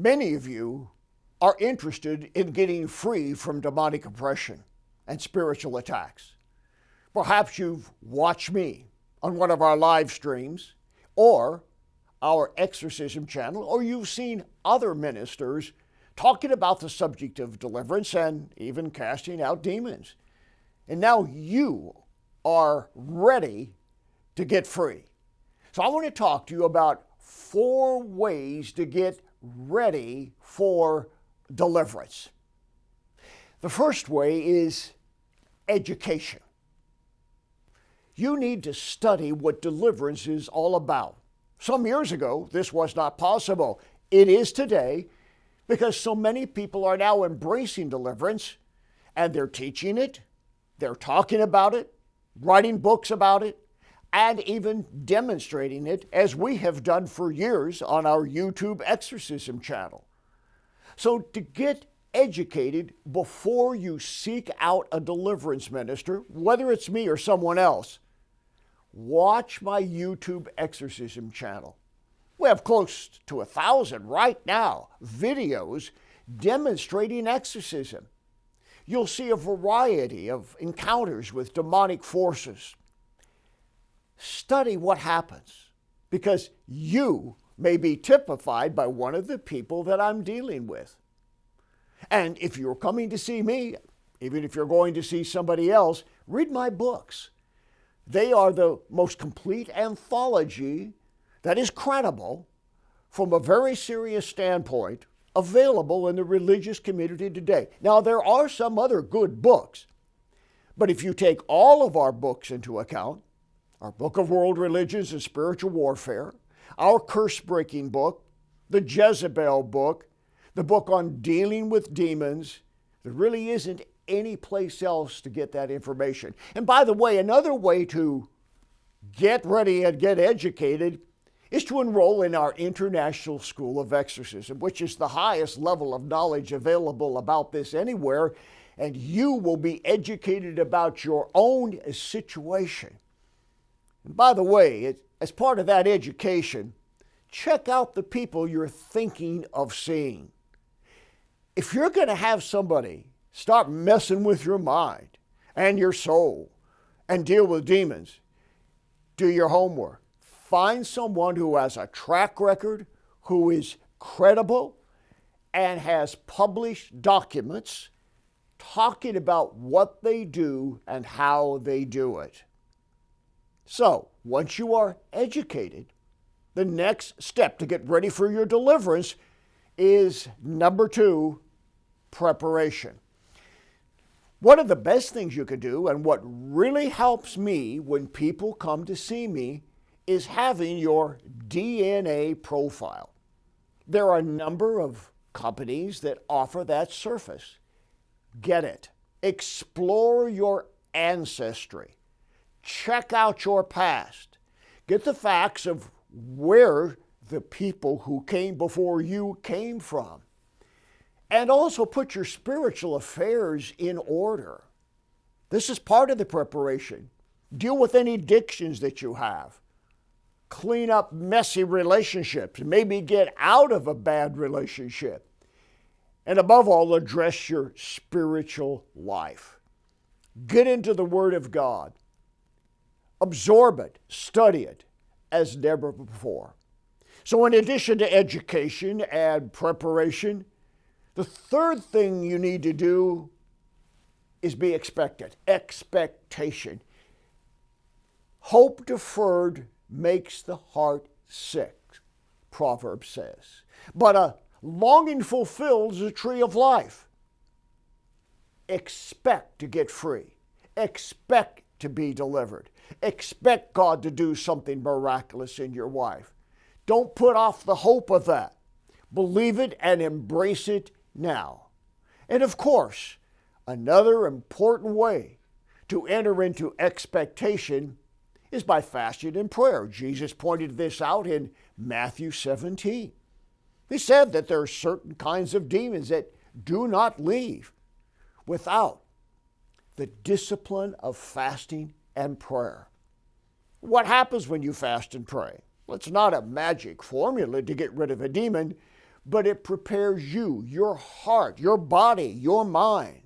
Many of you are interested in getting free from demonic oppression and spiritual attacks. Perhaps you've watched me on one of our live streams or our exorcism channel, or you've seen other ministers talking about the subject of deliverance and even casting out demons. And now you are ready to get free. So I want to talk to you about 4 ways to get ready for deliverance. The first way is education. You need to study what deliverance is all about. Some years ago, this was not possible. It is today because so many people are now embracing deliverance and they're teaching it, they're talking about it, writing books about it, and even demonstrating it as we have done for years on our YouTube exorcism channel. So to get educated before you seek out a deliverance minister, whether it's me or someone else, watch my YouTube exorcism channel. We have close to 1,000 right now videos demonstrating exorcism. You'll see a variety of encounters with demonic forces. Study what happens, because you may be typified by one of the people that I'm dealing with. And if you're coming to see me, even if you're going to see somebody else, read my books. They are the most complete anthology that is credible from a very serious standpoint available in the religious community today. Now, there are some other good books, but if you take all of our books into account, our Book of World Religions and Spiritual Warfare, our curse-breaking book, the Jezebel book, the book on dealing with demons, there really isn't any place else to get that information. And by the way, another way to get ready and get educated is to enroll in our International School of Exorcism, which is the highest level of knowledge available about this anywhere, and you will be educated about your own situation. And by the way, as part of that education, check out the people you're thinking of seeing. If you're going to have somebody start messing with your mind and your soul and deal with demons, do your homework. Find someone who has a track record, who is credible, and has published documents talking about what they do and how they do it. So, once you are educated, the next step to get ready for your deliverance is number 2, preparation. One of the best things you could do, and what really helps me when people come to see me, is having your DNA profile. There are a number of companies that offer that service. Get it. Explore your ancestry. Check out your past. Get the facts of where the people who came before you came from. And also put your spiritual affairs in order. This is part of the preparation. Deal with any addictions that you have. Clean up messy relationships. Maybe get out of a bad relationship. And above all, address your spiritual life. Get into the Word of God. Absorb it, study it as never before. So in addition to education and preparation, the third thing you need to do is be expectant. Expectation. Hope deferred makes the heart sick, Proverbs says. But a longing fulfilled is a tree of life. Expect to get free. Expect to be delivered. Expect God to do something miraculous in your life. Don't put off the hope of that. Believe it and embrace it now. And of course, another important way to enter into expectation is by fasting and prayer. Jesus pointed this out in Matthew 17. He said that there are certain kinds of demons that do not leave without the discipline of fasting and prayer. What happens when you fast and pray? Well, it's not a magic formula to get rid of a demon, but it prepares you, your heart, your body, your mind,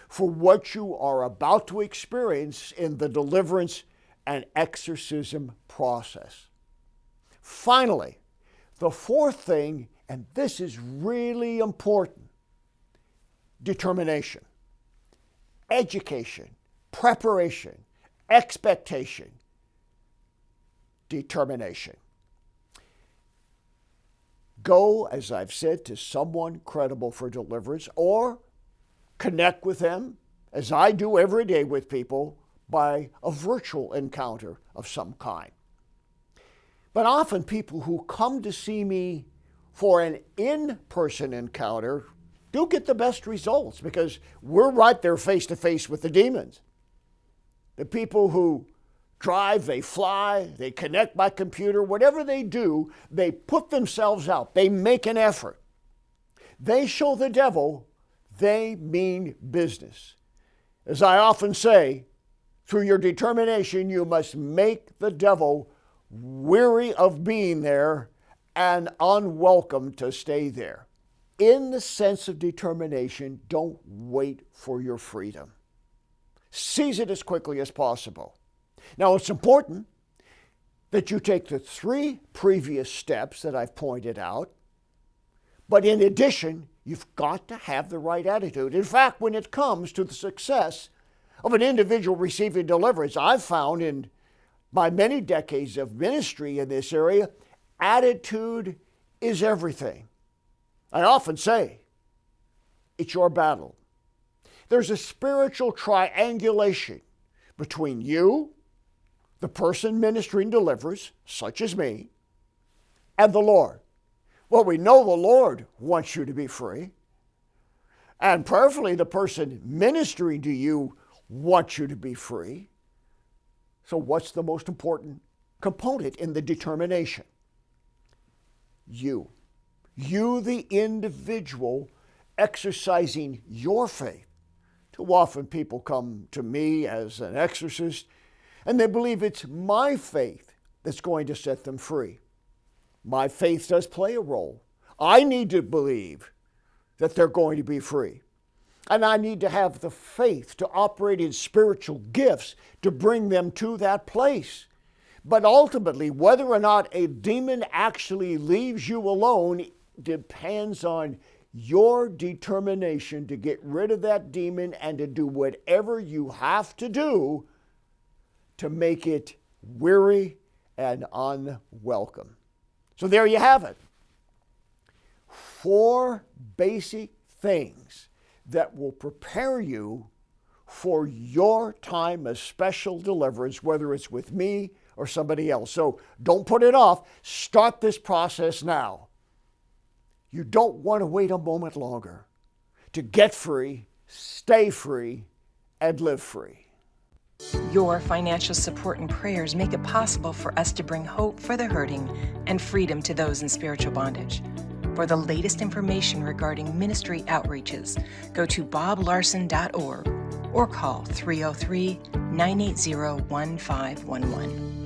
for what you are about to experience in the deliverance and exorcism process. Finally, the fourth thing, and this is really important: determination, education, preparation, expectation, determination. Go, as I've said, to someone credible for deliverance, or connect with them, as I do every day with people, by a virtual encounter of some kind. But often people who come to see me for an in-person encounter do get the best results, because we're right there face to face with the demons. The people who drive, they fly, they connect by computer, whatever they do, they put themselves out. They make an effort. They show the devil they mean business. As I often say, through your determination, you must make the devil weary of being there and unwelcome to stay there. In the sense of determination, don't wait for your freedom. Seize it as quickly as possible. Now, it's important that you take the 3 previous steps that I've pointed out, but in addition, you've got to have the right attitude. In fact, when it comes to the success of an individual receiving deliverance, I've found in my many decades of ministry in this area, attitude is everything. I often say, it's your battle. There's a spiritual triangulation between you, the person ministering deliverance, such as me, and the Lord. Well, we know the Lord wants you to be free, and prayerfully the person ministering to you wants you to be free. So what's the most important component in the determination? You, the individual, exercising your faith. Too often people come to me as an exorcist and they believe it's my faith that's going to set them free. My faith does play a role. I need to believe that they're going to be free. And I need to have the faith to operate in spiritual gifts to bring them to that place. But ultimately, whether or not a demon actually leaves you alone depends on your determination to get rid of that demon and to do whatever you have to do to make it weary and unwelcome. So there you have it. 4 basic things that will prepare you for your time of special deliverance, whether it's with me or somebody else. So don't put it off. Start this process now. You don't want to wait a moment longer to get free, stay free, and live free. Your financial support and prayers make it possible for us to bring hope for the hurting and freedom to those in spiritual bondage. For the latest information regarding ministry outreaches, go to boblarson.org or call 303-980-1511.